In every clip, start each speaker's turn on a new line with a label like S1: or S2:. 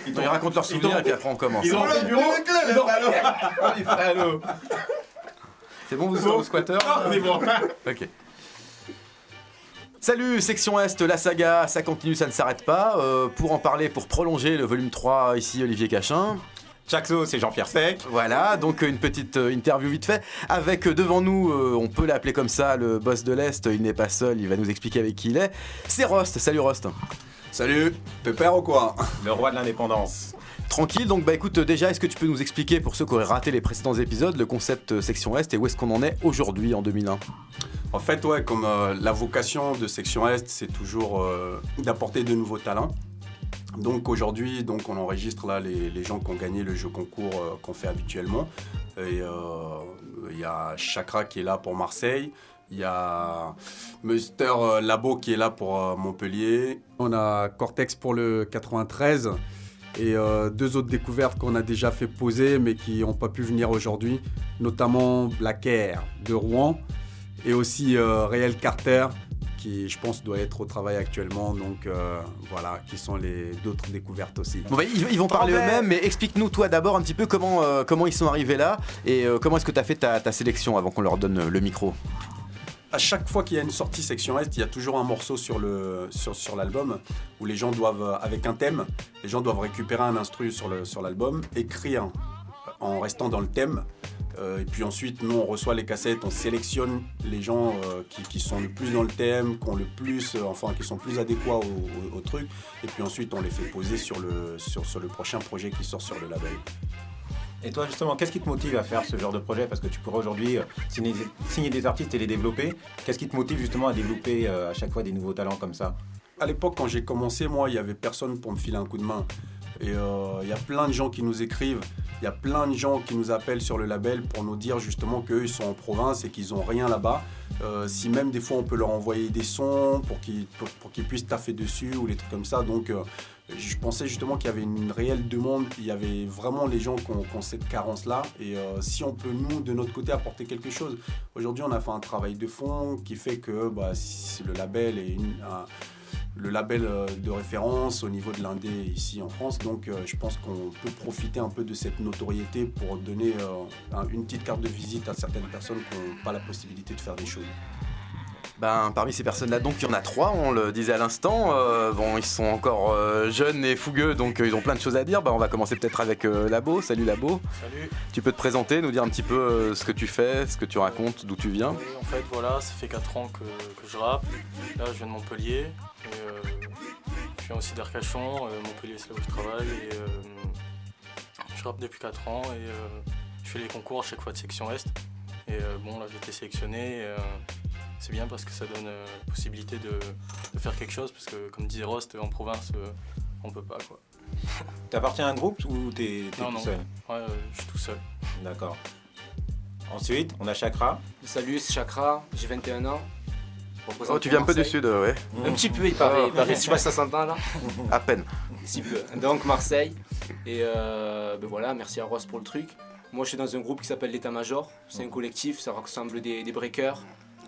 S1: Ils racontent leurs souvenirs et puis après on commence.
S2: Ils ont pris le bureau.
S1: Les salauds. C'est bon, vous êtes au squatter?
S2: Non, c'est bon.
S1: Ok. Salut, section Est, la saga, ça continue, ça ne s'arrête pas. Pour en parler, pour prolonger le volume 3, ici Olivier Cachin.
S2: Chaxo, c'est Jean-Pierre Sec.
S1: Voilà, donc une petite interview vite fait. Avec devant nous, on peut l'appeler comme ça, le boss de l'Est, il n'est pas seul, il va nous expliquer avec qui il est. C'est Rost, salut Rost.
S3: Salut, pépère ou quoi?
S2: Le roi de l'indépendance.
S1: Tranquille, donc bah écoute, déjà, est-ce que tu peux nous expliquer, pour ceux qui auraient raté les précédents épisodes, le concept Section Est et où est-ce qu'on en est aujourd'hui, en 2001?
S3: En fait, ouais, comme la vocation de Section Est, c'est toujours d'apporter de nouveaux talents. Donc aujourd'hui, on enregistre là les gens qui ont gagné le jeu concours qu'on fait habituellement. Et il y a Chakra qui est là pour Marseille. Il y a Muster Labo qui est là pour Montpellier. On a Cortex pour le 93. Et deux autres découvertes qu'on a déjà fait poser mais qui n'ont pas pu venir aujourd'hui, notamment Black Air de Rouen et aussi Réel Carter qui je pense doit être au travail actuellement, donc voilà, qui sont les d'autres découvertes aussi.
S1: Bon bah, ils vont parler eux-mêmes, mais explique-nous toi d'abord un petit peu comment ils sont arrivés là et comment est-ce que tu as fait ta sélection avant qu'on leur donne le micro.
S3: À chaque fois qu'il y a une sortie Section Est, il y a toujours un morceau sur l'album où les gens doivent, avec un thème, les gens doivent récupérer un instru sur l'album, écrire en restant dans le thème. Et puis ensuite, nous, on reçoit les cassettes, on sélectionne les gens qui sont le plus dans le thème, qui sont plus adéquats au truc. Et puis ensuite, on les fait poser sur le prochain projet qui sort sur le label.
S2: Et toi, justement, qu'est-ce qui te motive à faire ce genre de projet? Parce que tu pourrais aujourd'hui signer des artistes et les développer. Qu'est-ce qui te motive justement à développer à chaque fois des nouveaux talents comme ça?
S3: À l'époque, quand j'ai commencé, moi, il n'y avait personne pour me filer un coup de main. Et il y a plein de gens qui nous écrivent, il y a plein de gens qui nous appellent sur le label pour nous dire justement qu'eux, ils sont en province et qu'ils n'ont rien là-bas. Si même des fois, on peut leur envoyer des sons pour qu'ils puissent taffer dessus ou les trucs comme ça. Donc, je pensais justement qu'il y avait une réelle demande. Il y avait vraiment les gens qui ont cette carence-là. Et si on peut, nous, de notre côté, apporter quelque chose. Aujourd'hui, on a fait un travail de fond qui fait que si le label est le label de référence au niveau de l'indé ici en France. Donc je pense qu'on peut profiter un peu de cette notoriété pour donner une petite carte de visite à certaines personnes qui n'ont pas la possibilité de faire des choses.
S1: Parmi ces personnes-là, donc il y en a 3, on le disait à l'instant. Ils sont encore jeunes et fougueux, donc ils ont plein de choses à dire. On va commencer peut-être avec Labo. Salut Labo.
S4: Salut.
S1: Tu peux te présenter, nous dire un petit peu ce que tu fais, ce que tu racontes, d'où tu viens?
S4: Oui, en fait, voilà, ça fait 4 ans que je rappe. Là, je viens de Montpellier. Je viens aussi d'Arcachon. Montpellier, c'est là où je travaille. Et, je rappe depuis 4 ans et je fais les concours à chaque fois de Section Est. Et là, j'ai été sélectionné. C'est bien parce que ça donne la possibilité de faire quelque chose, parce que comme disait Rost, en province, on peut pas quoi.
S2: T'appartiens à un groupe ou t'es tout seul?
S4: Ouais, je suis tout seul.
S2: D'accord. Ensuite, on a Chakra.
S5: Salut, c'est Chakra, j'ai 21 ans.
S1: Oh, tu viens un peu du sud, ouais.
S5: Un petit peu, il paraît. Je sais pas si ça s'entend là.
S1: À peine.
S5: Si peu. Donc Marseille. Et voilà, merci à Ross pour le truc. Moi, je suis dans un groupe qui s'appelle l'État-Major. C'est un collectif, ça rassemble des breakers.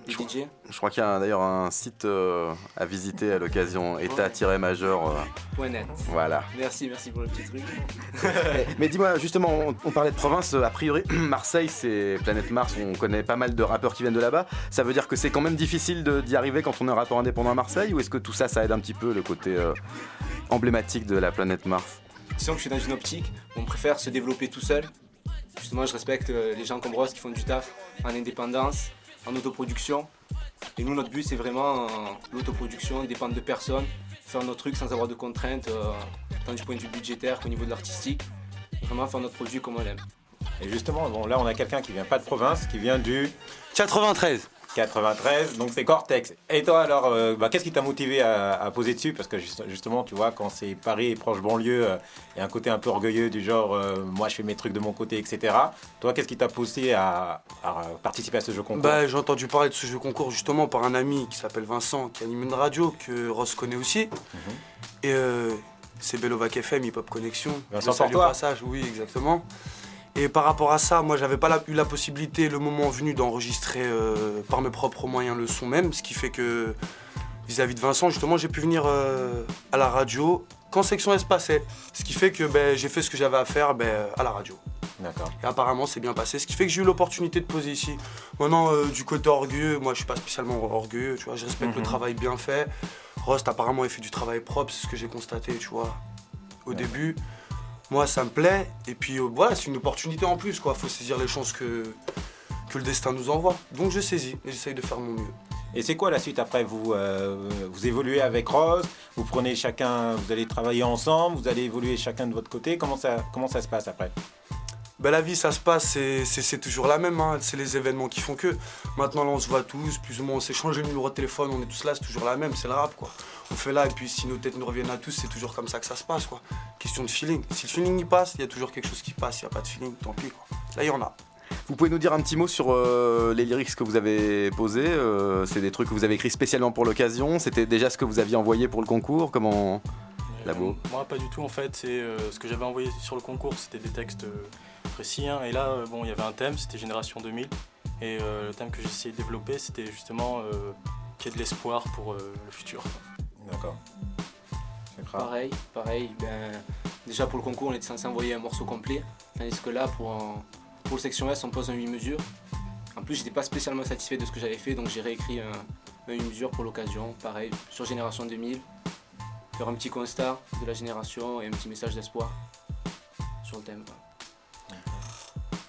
S5: DJ.
S1: Je crois qu'il y a d'ailleurs un site à visiter à l'occasion, état-major.
S5: .net.
S1: Voilà.
S5: Merci pour le petit truc.
S1: Mais dis-moi, justement, on parlait de province, a priori, Marseille, c'est Planète Mars, on connaît pas mal de rappeurs qui viennent de là-bas. Ça veut dire que c'est quand même difficile d'y arriver quand on est un rappeur indépendant à Marseille, ou est-ce que tout ça, ça aide un petit peu le côté emblématique de la Planète Mars?
S5: Disons que je suis dans une optique où on préfère se développer tout seul. Justement, je respecte les gens comme Ross qui font du taf en indépendance, en autoproduction. Et nous, notre but, c'est vraiment l'autoproduction, dépendre de personne, faire notre truc sans avoir de contraintes, tant du point de vue budgétaire qu'au niveau de l'artistique. Vraiment faire notre produit comme on l'aime.
S2: Et justement, là, on a quelqu'un qui vient pas de province, qui vient du
S1: 93.
S2: 93, donc c'est Cortex. Et toi alors, qu'est-ce qui t'a motivé à poser dessus? Parce que justement, tu vois, quand c'est Paris et proche banlieue, il y a un côté un peu orgueilleux du genre, moi je fais mes trucs de mon côté, etc. Toi, qu'est-ce qui t'a poussé à participer à ce jeu concours?
S6: J'ai entendu parler de ce jeu concours justement par un ami qui s'appelle Vincent, qui anime une radio que Ross connaît aussi. Et c'est Bellovac FM, Hip Hop Connexion.
S2: Vincent pour toi.
S6: Passage, oui, exactement. Et par rapport à ça, moi j'avais pas eu la possibilité le moment venu d'enregistrer par mes propres moyens le son même, ce qui fait que vis-à-vis de Vincent justement j'ai pu venir à la radio quand Section S passait. Ce qui fait que j'ai fait ce que j'avais à faire à la radio.
S2: D'accord.
S6: Et apparemment, c'est bien passé. Ce qui fait que j'ai eu l'opportunité de poser ici. Maintenant, du côté orgueilleux, moi, je suis pas spécialement orgueilleux, tu vois. Je respecte le travail bien fait. Rost, apparemment, il fait du travail propre, c'est ce que j'ai constaté, tu vois, au début. Moi, ça me plaît. Et puis, voilà, c'est une opportunité en plus, quoi. Faut saisir les chances que le destin nous envoie. Donc, je saisis et j'essaye de faire mon mieux.
S2: Et c'est quoi la suite après? Vous évoluez avec Rose, vous prenez chacun, vous allez travailler ensemble, vous allez évoluer chacun de votre côté. Comment ça se passe après?
S6: La vie, ça se passe, c'est toujours la même, hein. C'est les événements qui font que. Maintenant, là, on se voit tous, plus ou moins, on s'échange le numéro de téléphone, on est tous là, c'est toujours la même, c'est le rap, quoi. On fait là, et puis si nos têtes nous reviennent à tous, c'est toujours comme ça que ça se passe, quoi. Question de feeling. Si le feeling y passe, il y a toujours quelque chose qui passe. Il n'y a pas de feeling, tant pis, quoi. Là, il y en a.
S1: Vous pouvez nous dire un petit mot sur les lyrics que vous avez posés? C'est des trucs que vous avez écrits spécialement pour l'occasion? C'était déjà ce que vous aviez envoyé pour le concours? Comment Labo?
S4: Moi, pas du tout, en fait. C'est ce que j'avais envoyé sur le concours, c'était des textes précis, hein. Et là, il y avait un thème, c'était Génération 2000. Et le thème que j'ai essayé de développer, c'était justement qu'il y ait de l'espoir pour le futur.
S2: D'accord.
S5: Pareil. Déjà pour le concours, on était censé envoyer un morceau complet. Tandis que là, pour le Section S, on pose un 8 mesures. En plus, j'étais pas spécialement satisfait de ce que j'avais fait, donc j'ai réécrit un 8 mesures pour l'occasion. Pareil, sur Génération 2000. Faire un petit constat de la génération et un petit message d'espoir sur le thème.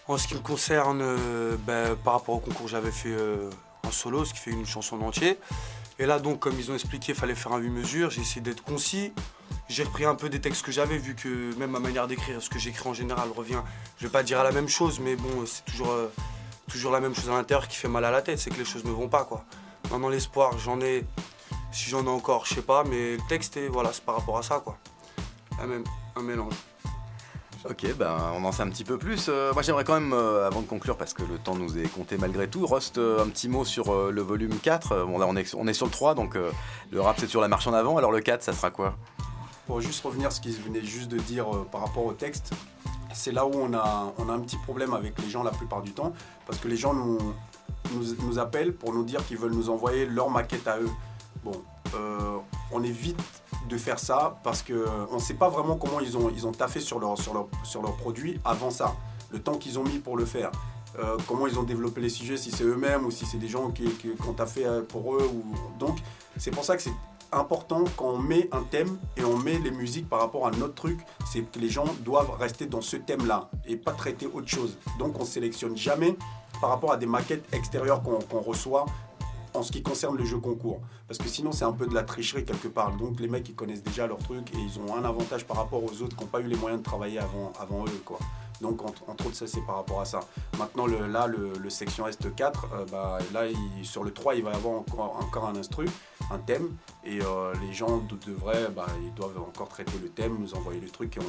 S6: En ce qui me concerne, par rapport au concours, j'avais fait un solo, ce qui fait une chanson en entier. Et là, donc, comme ils ont expliqué, il fallait faire un 8 mesures. J'ai essayé d'être concis. J'ai repris un peu des textes que j'avais, vu que même ma manière d'écrire, ce que j'écris en général revient. Je vais pas dire la même chose, mais bon, c'est toujours la même chose à l'intérieur qui fait mal à la tête, c'est que les choses ne vont pas, quoi. Maintenant, l'espoir, j'en ai. Si j'en ai encore, je sais pas, mais le texte, voilà, c'est par rapport à ça, quoi. Un mélange.
S1: Ok, on en sait un petit peu plus. Moi j'aimerais quand même, avant de conclure, parce que le temps nous est compté malgré tout, Rost, un petit mot sur le volume 4. Bon là on est sur le 3, donc le rap c'est sur la marche en avant, alors le 4 ça sera quoi?
S3: Pour juste revenir à ce qu'ils venaient juste de dire par rapport au texte, c'est là où on a un petit problème avec les gens la plupart du temps, parce que les gens nous appellent pour nous dire qu'ils veulent nous envoyer leur maquette à eux. Bon, on évite de faire ça parce qu'on ne sait pas vraiment comment ils ont taffé sur leur produit avant ça, le temps qu'ils ont mis pour le faire, comment ils ont développé les sujets, si c'est eux-mêmes ou si c'est des gens qui ont taffé pour eux. Donc c'est pour ça que c'est important quand on met un thème et on met les musiques par rapport à notre truc, c'est que les gens doivent rester dans ce thème-là et pas traiter autre chose. Donc on sélectionne jamais par rapport à des maquettes extérieures qu'on reçoit en ce qui concerne le jeu concours. Parce que sinon, c'est un peu de la tricherie quelque part. Donc les mecs, ils connaissent déjà leur truc et ils ont un avantage par rapport aux autres qui n'ont pas eu les moyens de travailler avant eux, quoi. Donc entre autres, ça c'est par rapport à ça. Maintenant, le Section Est 4, sur le 3, il va y avoir encore un instru, un thème. Et les gens ils doivent encore traiter le thème, nous envoyer le truc. Et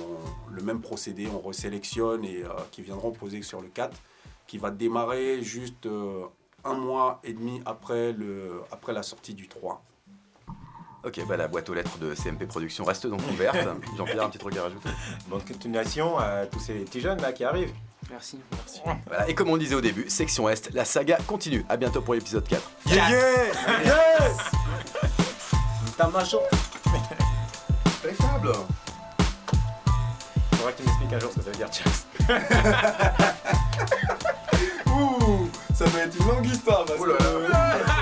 S3: le même procédé, on resélectionne et qui viendront poser sur le 4, qui va démarrer juste... 1 mois et demi après la sortie du 3.
S1: Ok, la boîte aux lettres de CMP Productions reste donc ouverte. Jean-Pierre, un petit truc à rajouter?
S2: Bonne continuation à tous ces petits jeunes là qui arrivent.
S5: Merci.
S1: Voilà, et comme on le disait au début, Section Est, la saga continue. À bientôt pour l'épisode 4.
S6: Yeah, yes.
S2: T'as major.
S1: Impeccable.
S2: Faudra que tu m'expliques un jour ce que ça veut dire, Chax.
S6: Ça va être une longue histoire parce que...